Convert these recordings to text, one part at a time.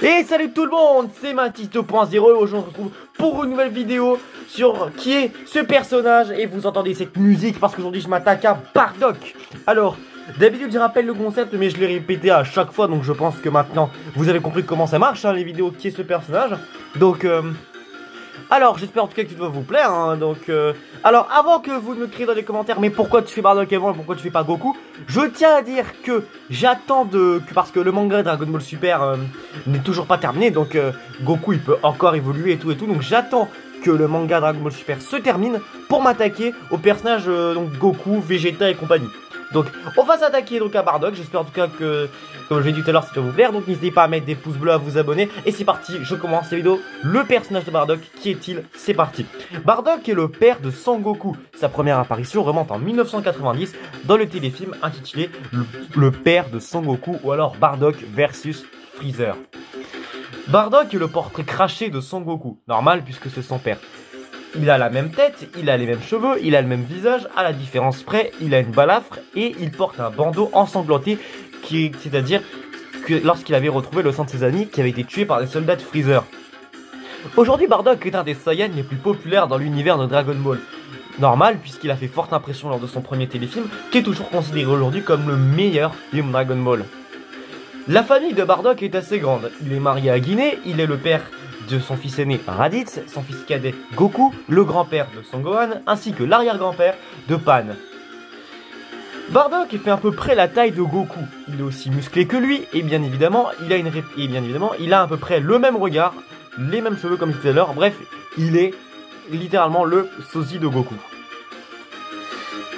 Et salut tout le monde, c'est Mathis 2.0 et aujourd'hui on se retrouve pour une nouvelle vidéo sur qui est ce personnage. Et vous entendez cette musique parce qu'aujourd'hui je m'attaque à Bardock. Alors, d'habitude je rappelle le concept mais je l'ai répété à chaque fois, donc je pense que maintenant vous avez compris comment ça marche, hein, les vidéos qui est ce personnage. Donc, alors j'espère en tout cas que tu dois vous plaire, hein, alors avant que vous me criez dans les commentaires mais pourquoi tu fais Bardock avant et pourquoi tu fais pas Goku, je tiens à dire que j'attends parce que le manga Dragon Ball Super n'est toujours pas terminé, donc Goku il peut encore évoluer et tout, donc j'attends que le manga Dragon Ball Super se termine pour m'attaquer aux personnages donc Goku, Vegeta et compagnie. Donc on va s'attaquer donc à Bardock. J'espère en tout cas que, comme je l'ai dit tout à l'heure, ça va vous plaire. Donc n'hésitez pas à mettre des pouces bleus, à vous abonner. Et c'est parti, je commence la vidéo. Le personnage de Bardock, qui est-il? C'est parti. Bardock est le père de Sangoku. Sa première apparition remonte en 1990 dans le téléfilm intitulé Le père de Sangoku, ou alors Bardock versus Freezer. Bardock est le portrait craché de Sangoku, normal puisque c'est son père. Il a la même tête, il a les mêmes cheveux, il a le même visage, à la différence près, il a une balafre et il porte un bandeau ensanglanté, c'est-à-dire que lorsqu'il avait retrouvé le sang de ses amis qui avait été tué par les soldats de Freezer. Aujourd'hui, Bardock est un des Saiyans les plus populaires dans l'univers de Dragon Ball. Normal, puisqu'il a fait forte impression lors de son premier téléfilm, qui est toujours considéré aujourd'hui comme le meilleur film Dragon Ball. La famille de Bardock est assez grande. Il est marié à Guinée, il est le père de son fils aîné Raditz, son fils cadet Goku, le grand-père de Son Gohan, ainsi que l'arrière-grand-père de Pan. Bardock fait à peu près la taille de Goku. Il est aussi musclé que lui, et bien évidemment, il a à peu près le même regard, les mêmes cheveux comme tout à l'heure. Bref, il est littéralement le sosie de Goku.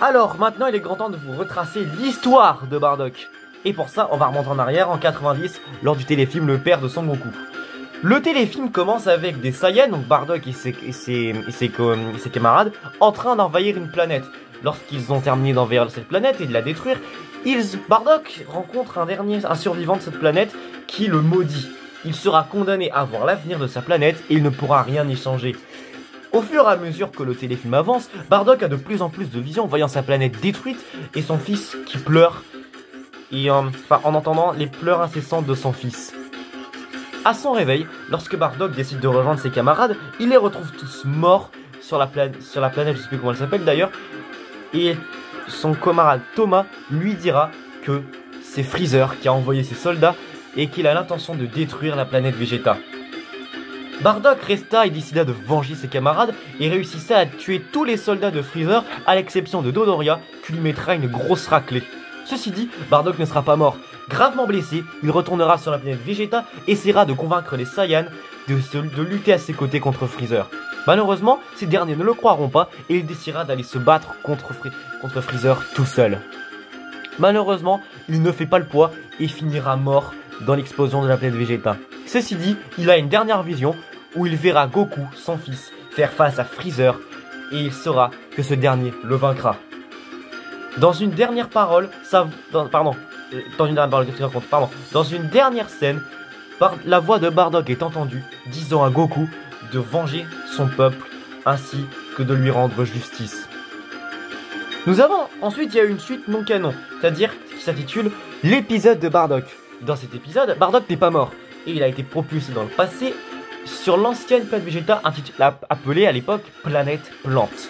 Alors, maintenant, il est grand temps de vous retracer l'histoire de Bardock. Et pour ça, on va remonter en arrière en 90, lors du téléfilm Le père de Sangoku. Le téléfilm commence avec des Saiyans, donc Bardock et ses camarades, en train d'envahir une planète. Lorsqu'ils ont terminé d'envahir cette planète et de la détruire, Bardock rencontre un survivant de cette planète qui le maudit. Il sera condamné à voir l'avenir de sa planète et il ne pourra rien y changer. Au fur et à mesure que le téléfilm avance, Bardock a de plus en plus de visions voyant sa planète détruite et son fils qui pleure, en entendant les pleurs incessantes de son fils. À son réveil, lorsque Bardock décide de rejoindre ses camarades, il les retrouve tous morts sur la planète, je sais plus comment elle s'appelle d'ailleurs, et son camarade Thomas lui dira que c'est Freezer qui a envoyé ses soldats et qu'il a l'intention de détruire la planète Vegeta. Bardock resta et décida de venger ses camarades et réussissa à tuer tous les soldats de Freezer à l'exception de Dodoria qui lui mettra une grosse raclée. Ceci dit, Bardock ne sera pas mort. Gravement blessé, il retournera sur la planète Vegeta et essaiera de convaincre les Saiyans de lutter à ses côtés contre Freezer. Malheureusement, ces derniers ne le croiront pas et il décidera d'aller se battre contre Freezer tout seul. Malheureusement, il ne fait pas le poids et finira mort dans l'explosion de la planète Vegeta. Ceci dit, il a une dernière vision où il verra Goku, son fils, faire face à Freezer et il saura que ce dernier le vaincra. Dans une dernière scène, la voix de Bardock est entendue, disant à Goku de venger son peuple ainsi que de lui rendre justice. Ensuite, il y a une suite non canon, c'est-à-dire qui s'intitule l'épisode de Bardock. Dans cet épisode, Bardock n'est pas mort et il a été propulsé dans le passé sur l'ancienne planète Vegeta appelée à l'époque Planète Plante.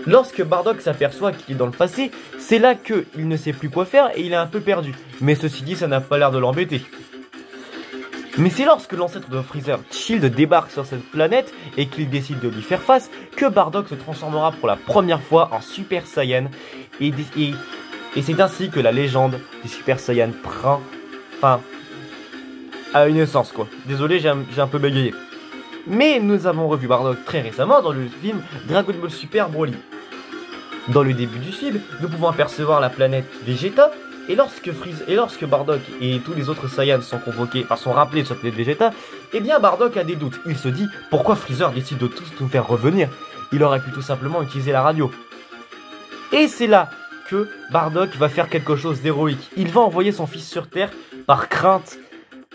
Lorsque Bardock s'aperçoit qu'il est dans le passé, c'est là qu'il ne sait plus quoi faire et il est un peu perdu. Mais ceci dit, ça n'a pas l'air de l'embêter. Mais c'est lorsque l'ancêtre de Freezer, Shield, débarque sur cette planète et qu'il décide de lui faire face que Bardock se transformera pour la première fois en Super Saiyan. Et c'est ainsi que la légende des Super Saiyans prend fin à une naissance, quoi. Désolé, j'ai un peu bégayé. Mais nous avons revu Bardock très récemment dans le film Dragon Ball Super Broly. Dans le début du film, nous pouvons apercevoir la planète Vegeta, et lorsque Bardock et tous les autres Saiyans sont rappelés de cette planète Vegeta, eh bien Bardock a des doutes. Il se dit, pourquoi Freezer décide de tous nous faire revenir? Il aurait pu tout simplement utiliser la radio. Et c'est là que Bardock va faire quelque chose d'héroïque. Il va envoyer son fils sur Terre par crainte,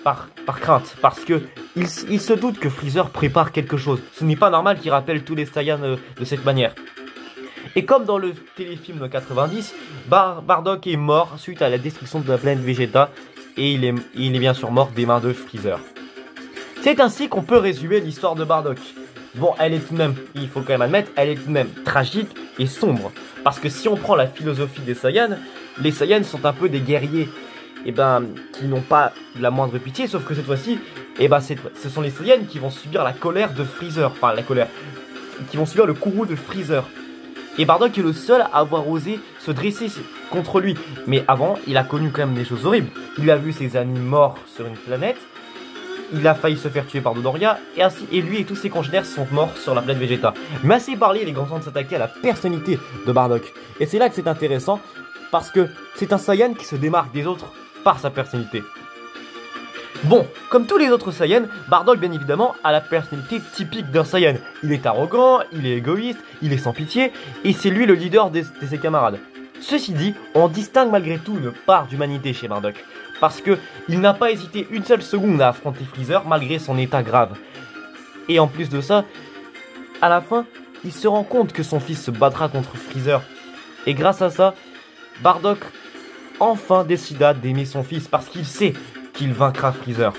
parce que il se doute que Freezer prépare quelque chose. Ce n'est pas normal qu'il rappelle tous les Saiyans de cette manière. Et comme dans le téléfilm de 90, Bardock est mort suite à la destruction de la planète Vegeta et il est bien sûr mort des mains de Freezer. C'est ainsi qu'on peut résumer l'histoire de Bardock. Bon, elle est tout de même, il faut quand même admettre, elle est tout de même tragique et sombre. Parce que si on prend la philosophie des Saiyans, les Saiyans sont un peu des guerriers qui n'ont pas la moindre pitié, sauf que cette fois-ci, ce sont les Saiyans qui vont subir la colère de Freezer, enfin la colère, qui vont subir le courroux de Freezer. Et Bardock est le seul à avoir osé se dresser contre lui. Mais avant, il a connu quand même des choses horribles. Il a vu ses amis morts sur une planète, il a failli se faire tuer par Dodoria, et lui et tous ses congénères sont morts sur la planète Vegeta. Mais assez parlé, il est grand temps de s'attaquer à la personnalité de Bardock. Et c'est là que c'est intéressant, parce que c'est un Saiyan qui se démarque des autres par sa personnalité. Bon, comme tous les autres Saiyans, Bardock bien évidemment a la personnalité typique d'un Saiyan. Il est arrogant, il est égoïste, il est sans pitié, et c'est lui le leader de ses camarades. Ceci dit, on distingue malgré tout une part d'humanité chez Bardock, parce que il n'a pas hésité une seule seconde à affronter Freezer malgré son état grave. Et en plus de ça, à la fin, il se rend compte que son fils se battra contre Freezer. Et grâce à ça, Bardock enfin décida d'aimer son fils parce qu'il sait qu'il vaincra Freezer.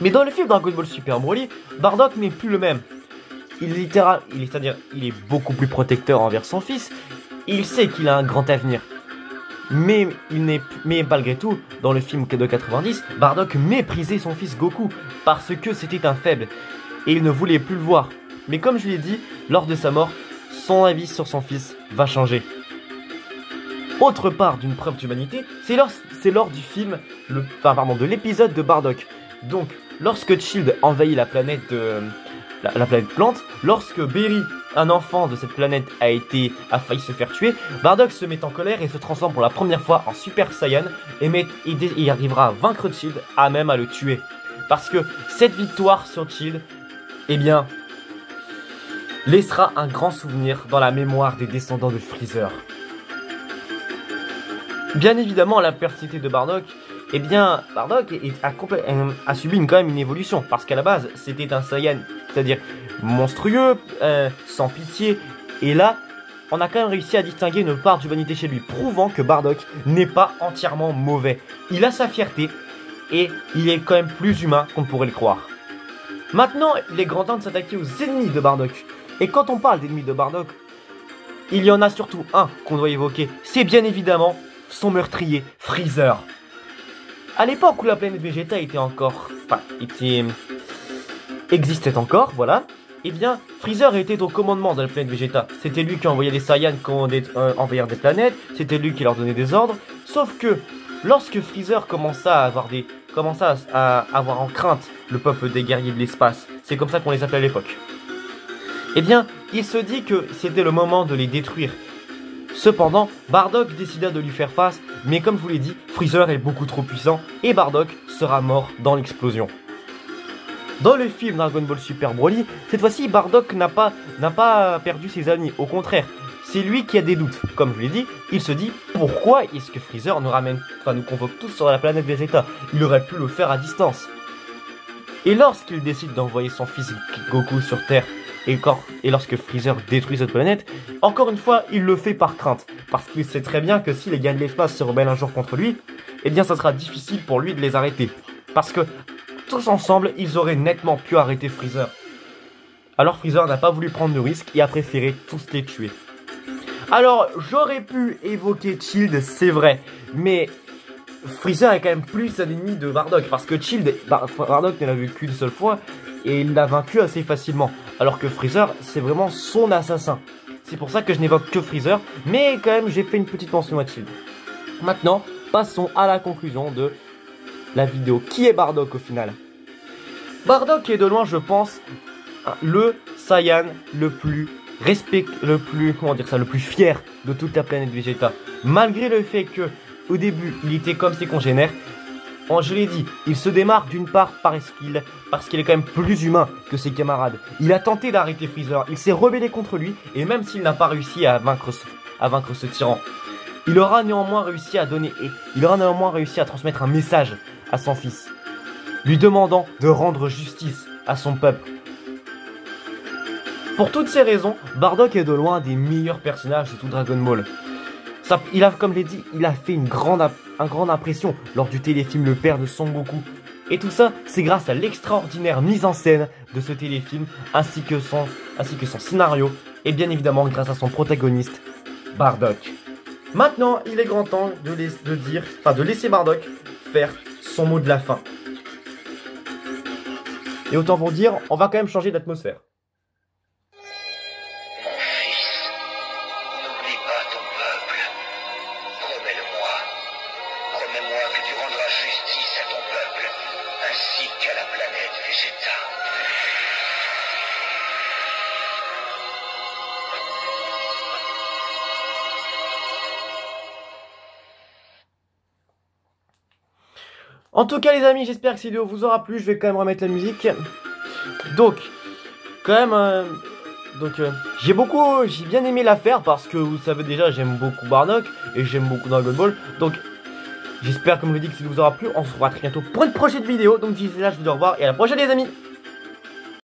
Mais dans le film Dragon Ball Super Broly, Bardock n'est plus le même. Il est beaucoup plus protecteur envers son fils. Il sait qu'il a un grand avenir. Mais malgré tout, dans le film de 90, Bardock méprisait son fils Goku parce que c'était un faible et il ne voulait plus le voir. Mais comme je l'ai dit, lors de sa mort, son avis sur son fils va changer. Autre part d'une preuve d'humanité, c'est lors du film, de l'épisode de Bardock. Donc, lorsque Child envahit la planète la planète plante, lorsque Berry, un enfant de cette planète, a failli se faire tuer, Bardock se met en colère et se transforme pour la première fois en Super Saiyan et arrivera à vaincre Child, à même à le tuer. Parce que cette victoire sur Child, laissera un grand souvenir dans la mémoire des descendants de Freezer. Bien évidemment, la personnalité de Bardock, Bardock a subi quand même une évolution. Parce qu'à la base, c'était un Saiyan, c'est-à-dire monstrueux, sans pitié. Et là, on a quand même réussi à distinguer une part d'humanité chez lui, prouvant que Bardock n'est pas entièrement mauvais. Il a sa fierté, et il est quand même plus humain qu'on pourrait le croire. Maintenant, il est grand temps de s'attaquer aux ennemis de Bardock. Et quand on parle d'ennemis de Bardock, il y en a surtout un qu'on doit évoquer. C'est bien évidemment son meurtrier, Freezer. À l'époque où la planète Vegeta existait encore, voilà. Freezer était au commandement de la planète Vegeta. C'était lui qui envoyait les Saiyans envahir des planètes. C'était lui qui leur donnait des ordres. Sauf que lorsque Freezer commença à avoir en crainte le peuple des guerriers de l'espace, c'est comme ça qu'on les appelait à l'époque. Il se dit que c'était le moment de les détruire. Cependant, Bardock décida de lui faire face, mais comme je vous l'ai dit, Freezer est beaucoup trop puissant et Bardock sera mort dans l'explosion. Dans le film Dragon Ball Super Broly, cette fois-ci, Bardock n'a pas perdu ses amis, au contraire, c'est lui qui a des doutes. Comme je l'ai dit, il se dit pourquoi est-ce que Freezer nous convoque tous sur la planète Vegeta? Il aurait pu le faire à distance. Et lorsqu'il décide d'envoyer son fils Goku sur Terre, et lorsque Freezer détruit cette planète, encore une fois, il le fait par crainte. Parce qu'il sait très bien que si les gars de l'espace se rebellent un jour contre lui, ça sera difficile pour lui de les arrêter. Parce que, tous ensemble, ils auraient nettement pu arrêter Freezer. Alors Freezer n'a pas voulu prendre de risque et a préféré tous les tuer. Alors, j'aurais pu évoquer Child, c'est vrai, mais Freezer est quand même plus un ennemi de Bardock. Parce que Bardock ne l'a vu qu'une seule fois, et il l'a vaincu assez facilement. Alors que Freezer, c'est vraiment son assassin. C'est pour ça que je n'évoque que Freezer, mais quand même j'ai fait une petite mention à Child. Maintenant, passons à la conclusion de la vidéo. Qui est Bardock au final? Bardock est de loin, je pense, le Saiyan le plus fier de toute la planète Vegeta. Malgré le fait que, au début, il était comme ses congénères, je l'ai dit, il se démarque d'une part parce qu'il est quand même plus humain que ses camarades. Il a tenté d'arrêter Freezer, il s'est rebellé contre lui, et même s'il n'a pas réussi à vaincre ce tyran, il aura néanmoins réussi à transmettre un message à son fils, lui demandant de rendre justice à son peuple. Pour toutes ces raisons, Bardock est de loin des meilleurs personnages de tout Dragon Ball. il a, comme je l'ai dit, il a fait une grande impression lors du téléfilm Le Père de Son Goku. Et tout ça, c'est grâce à l'extraordinaire mise en scène de ce téléfilm, ainsi que son scénario, et bien évidemment grâce à son protagoniste, Bardock. Maintenant, il est grand temps de laisser Bardock faire son mot de la fin. Et autant vous dire, on va quand même changer d'atmosphère. Mon fils, n'oublie pas ton peuple. Promets-le-moi. Promets-moi que tu rendras justice à ton peuple, ainsi qu'à la planète Vegeta. En tout cas les amis, j'espère que cette vidéo vous aura plu. Je vais quand même remettre la musique. Donc, quand même, j'ai bien aimé la faire parce que vous savez déjà, j'aime beaucoup Bardock et j'aime beaucoup Dragon Ball. Donc, j'espère comme je le dis que ça vous aura plu. On se revoit très bientôt pour une prochaine vidéo. Donc d'ici là, je vous dis au revoir et à la prochaine les amis.